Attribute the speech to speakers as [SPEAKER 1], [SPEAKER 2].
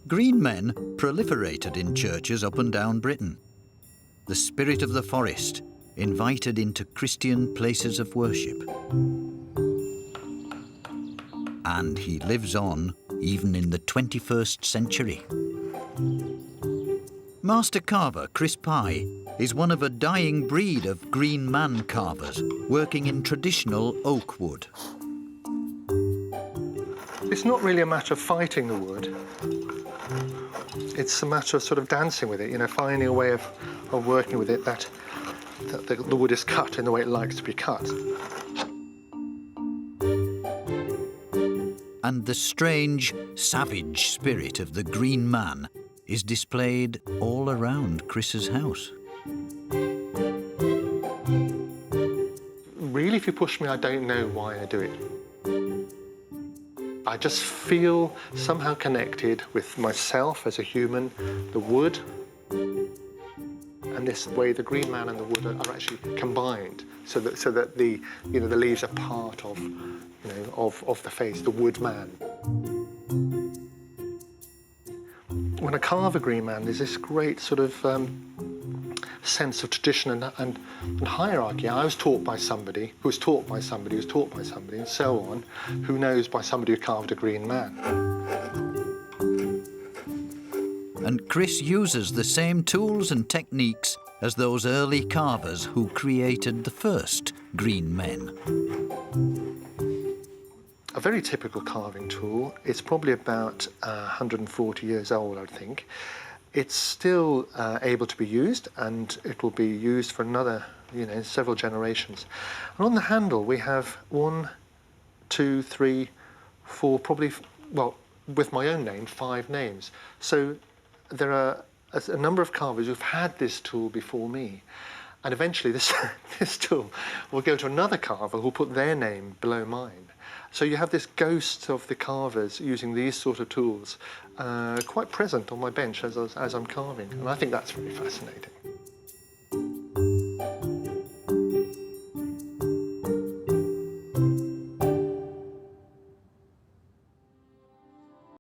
[SPEAKER 1] Green men proliferated in churches up and down Britain. The spirit of the forest invited into Christian places of worship. And he lives on even in the 21st century. Master carver Chris Pye is one of a dying breed of green man carvers working in traditional oak wood.
[SPEAKER 2] It's not really a matter of fighting the wood. It's a matter of sort of dancing with it, you know, finding a way of working with it that the wood is cut in the way it likes to be cut.
[SPEAKER 1] And the strange, savage spirit of the green man is displayed all around Chris's house.
[SPEAKER 2] Really, if you push me, I don't know why I do it. I just feel somehow connected with myself as a human, the wood, and this way the green man and the wood are actually combined, so that the the leaves are part of of the face, the wood man. When I carve a green man, there's this great sort of sense of tradition and hierarchy. I was taught by somebody who was taught by somebody who was taught by somebody, and so on, who knows by somebody who carved a green man.
[SPEAKER 1] And Chris uses the same tools and techniques as those early carvers who created the first green men.
[SPEAKER 2] A very typical carving tool. It's probably about 140 years old, I think. It's still able to be used, and it will be used for another, several generations. And on the handle, we have 1, 2, 3, 4, probably, well, with my own name, 5 names. So there are a number of carvers who've had this tool before me. And eventually this tool will go to another carver who'll put their name below mine. So you have this ghost of the carvers using these sort of tools quite present on my bench as I'm carving. And I think that's really fascinating.